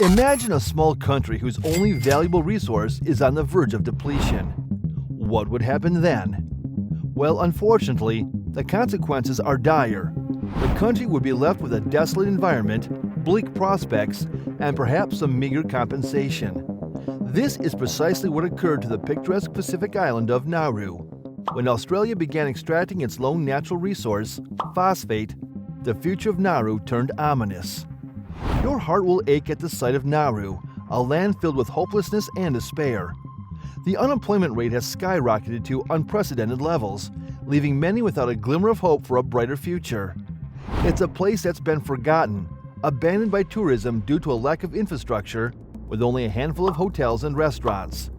Imagine a small country whose only valuable resource is on the verge of depletion. What would happen then? Well, unfortunately, the consequences are dire. The country would be left with a desolate environment, bleak prospects, and perhaps some meager compensation. This is precisely what occurred to the picturesque Pacific island of Nauru. When Australia began extracting its lone natural resource, phosphate, the future of Nauru turned ominous. Your heart will ache at the sight of Nauru, a land filled with hopelessness and despair. The unemployment rate has skyrocketed to unprecedented levels, leaving many without a glimmer of hope for a brighter future. It's a place that's been forgotten, abandoned by tourism due to a lack of infrastructure, with only a handful of hotels and restaurants.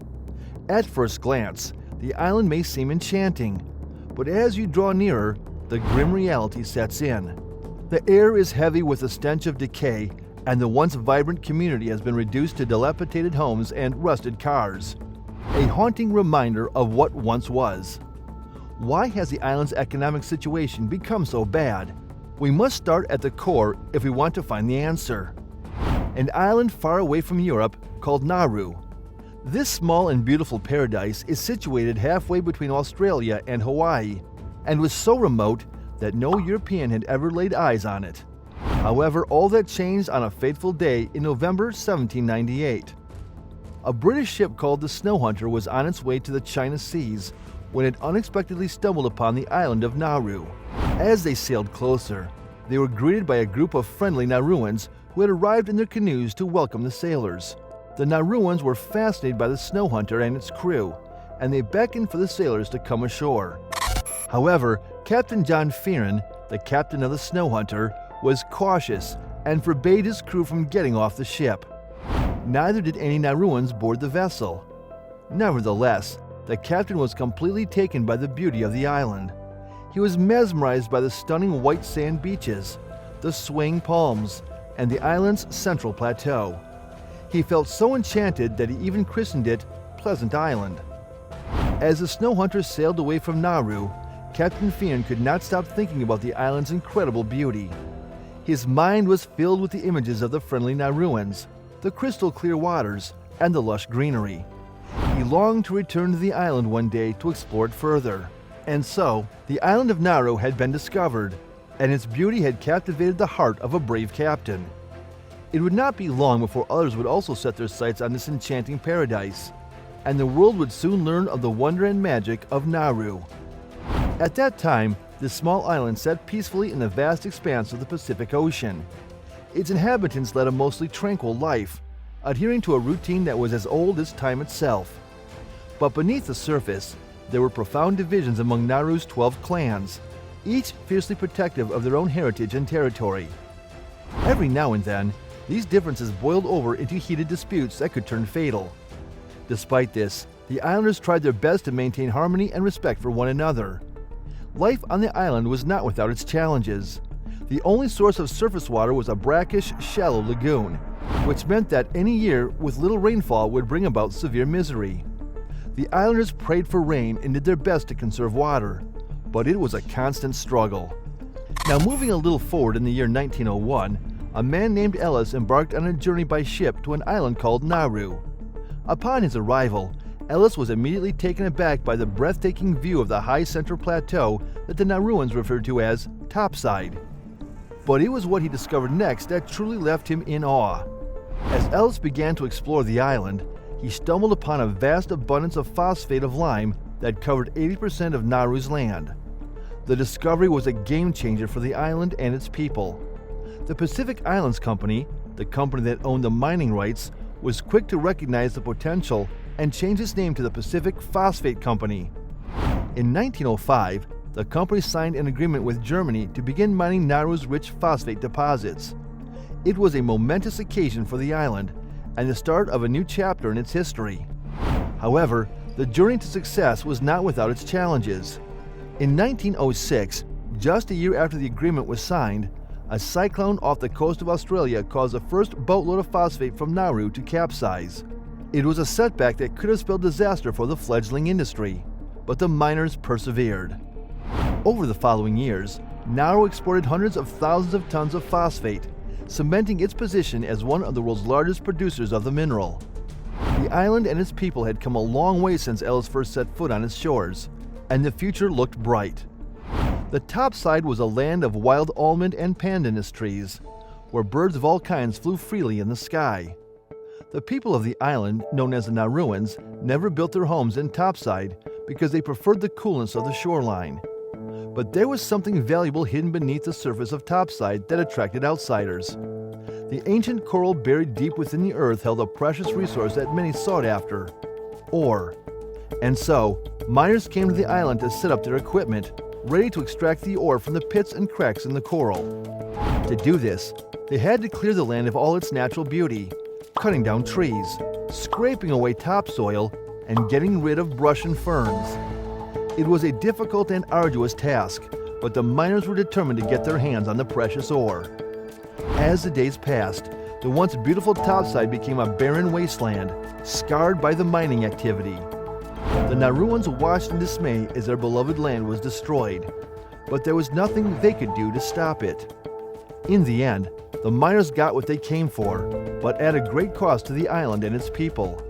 At first glance, the island may seem enchanting, but as you draw nearer, the grim reality sets in. The air is heavy with the stench of decay, and the once vibrant community has been reduced to dilapidated homes and rusted cars. A haunting reminder of what once was. Why has the island's economic situation become so bad? We must start at the core if we want to find the answer. An island far away from Europe called Nauru. This small and beautiful paradise is situated halfway between Australia and Hawaii, and was so remote that no European had ever laid eyes on it. However, all that changed on a fateful day in November 1798. A British ship called the Snow Hunter was on its way to the China Seas when it unexpectedly stumbled upon the island of Nauru. As they sailed closer, they were greeted by a group of friendly Nauruans who had arrived in their canoes to welcome the sailors. The Nauruans were fascinated by the Snow Hunter and its crew, and they beckoned for the sailors to come ashore. However, Captain John Fearon, the captain of the Snow Hunter, was cautious and forbade his crew from getting off the ship. Neither did any Nauruans board the vessel. Nevertheless, the captain was completely taken by the beauty of the island. He was mesmerized by the stunning white sand beaches, the swaying palms, and the island's central plateau. He felt so enchanted that he even christened it Pleasant Island. As the Snow Hunter sailed away from Nauru, Captain Fearon could not stop thinking about the island's incredible beauty. His mind was filled with the images of the friendly Nauruans, the crystal clear waters, and the lush greenery. He longed to return to the island one day to explore it further. And so, the island of Nauru had been discovered, and its beauty had captivated the heart of a brave captain. It would not be long before others would also set their sights on this enchanting paradise, and the world would soon learn of the wonder and magic of Nauru. At that time, this small island sat peacefully in the vast expanse of the Pacific Ocean. Its inhabitants led a mostly tranquil life, adhering to a routine that was as old as time itself. But beneath the surface, there were profound divisions among Nauru's 12 clans, each fiercely protective of their own heritage and territory. Every now and then, these differences boiled over into heated disputes that could turn fatal. Despite this, the islanders tried their best to maintain harmony and respect for one another. Life on the island was not without its challenges. The only source of surface water was a brackish, shallow lagoon, which meant that any year with little rainfall would bring about severe misery. The islanders prayed for rain and did their best to conserve water, but it was a constant struggle. Now, moving a little forward in the year 1901, a man named Ellis embarked on a journey by ship to an island called Nauru. Upon his arrival, Ellis was immediately taken aback by the breathtaking view of the high central plateau that the Nauruans referred to as Topside. But it was what he discovered next that truly left him in awe. As Ellis began to explore the island, he stumbled upon a vast abundance of phosphate of lime that covered 80% of Nauru's land. The discovery was a game changer for the island and its people. The Pacific Islands Company, the company that owned the mining rights, was quick to recognize the potential and change its name to the Pacific Phosphate Company. In 1905, the company signed an agreement with Germany to begin mining Nauru's rich phosphate deposits. It was a momentous occasion for the island and the start of a new chapter in its history. However, the journey to success was not without its challenges. In 1906, just a year after the agreement was signed, a cyclone off the coast of Australia caused the first boatload of phosphate from Nauru to capsize. It was a setback that could have spelled disaster for the fledgling industry, but the miners persevered. Over the following years, Nauru exported hundreds of thousands of tons of phosphate, cementing its position as one of the world's largest producers of the mineral. The island and its people had come a long way since Ellis first set foot on its shores, and the future looked bright. The top side was a land of wild almond and pandanus trees, where birds of all kinds flew freely in the sky. The people of the island, known as the Nauruans, never built their homes in topside because they preferred the coolness of the shoreline. But there was something valuable hidden beneath the surface of topside that attracted outsiders. The ancient coral buried deep within the earth held a precious resource that many sought after: ore. And so, miners came to the island to set up their equipment, ready to extract the ore from the pits and cracks in the coral. To do this, they had to clear the land of all its natural beauty, cutting down trees, scraping away topsoil, and getting rid of brush and ferns. It was a difficult and arduous task, but the miners were determined to get their hands on the precious ore. As the days passed, the once beautiful topside became a barren wasteland, scarred by the mining activity. The Nauruans watched in dismay as their beloved land was destroyed, but there was nothing they could do to stop it. In the end, the miners got what they came for, but at a great cost to the island and its people.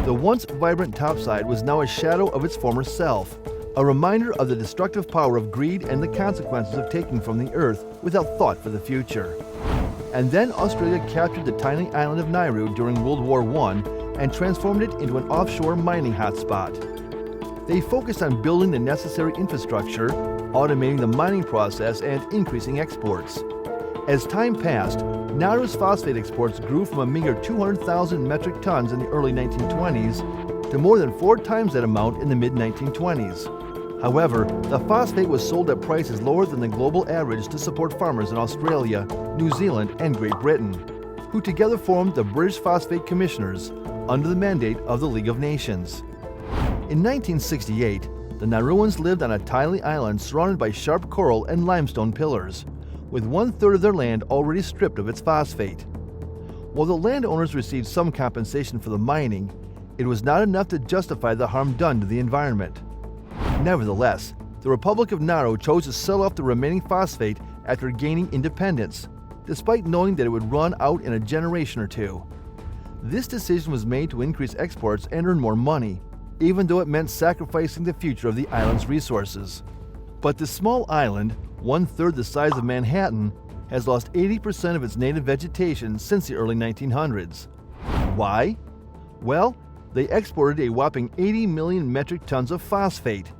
The once vibrant topside was now a shadow of its former self, a reminder of the destructive power of greed and the consequences of taking from the earth without thought for the future. And then Australia captured the tiny island of Nauru during World War I and transformed it into an offshore mining hotspot. They focused on building the necessary infrastructure, automating the mining process, and increasing exports. As time passed, Nauru's phosphate exports grew from a meager 200,000 metric tons in the early 1920s to more than 4 times that amount in the mid-1920s. However, the phosphate was sold at prices lower than the global average to support farmers in Australia, New Zealand, and Great Britain, who together formed the British Phosphate Commissioners under the mandate of the League of Nations. In 1968, the Nauruans lived on a tiny island surrounded by sharp coral and limestone pillars, with 1/3 of their land already stripped of its phosphate. While the landowners received some compensation for the mining, it was not enough to justify the harm done to the environment. Nevertheless, the Republic of Nauru chose to sell off the remaining phosphate after gaining independence, despite knowing that it would run out in a generation or two. This decision was made to increase exports and earn more money, even though it meant sacrificing the future of the island's resources. But this small island, 1/3 the size of Manhattan, has lost 80% of its native vegetation since the early 1900s. Why? Well, they exported a whopping 80 million metric tons of phosphate.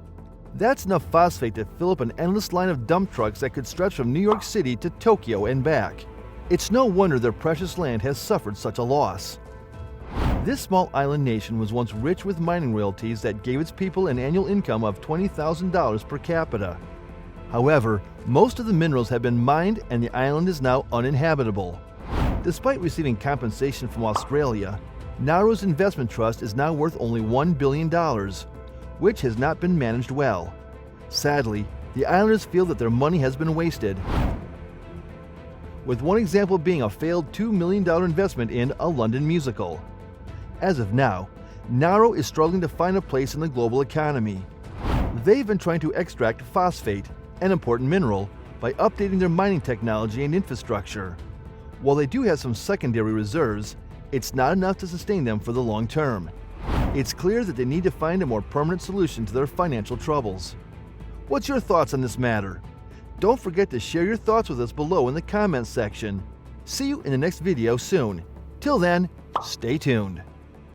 That's enough phosphate to fill up an endless line of dump trucks that could stretch from New York City to Tokyo and back. It's no wonder their precious land has suffered such a loss. This small island nation was once rich with mining royalties that gave its people an annual income of $20,000 per capita. However, most of the minerals have been mined and the island is now uninhabitable. Despite receiving compensation from Australia, Nauru's investment trust is now worth only $1 billion, which has not been managed well. Sadly, the islanders feel that their money has been wasted, with one example being a failed $2 million investment in a London musical. As of now, Nauru is struggling to find a place in the global economy. They've been trying to extract phosphate, an important mineral, by updating their mining technology and infrastructure. While they do have some secondary reserves, it's not enough to sustain them for the long term. It's clear that they need to find a more permanent solution to their financial troubles. What's your thoughts on this matter? Don't forget to share your thoughts with us below in the comments section. See you in the next video soon. Till then, stay tuned.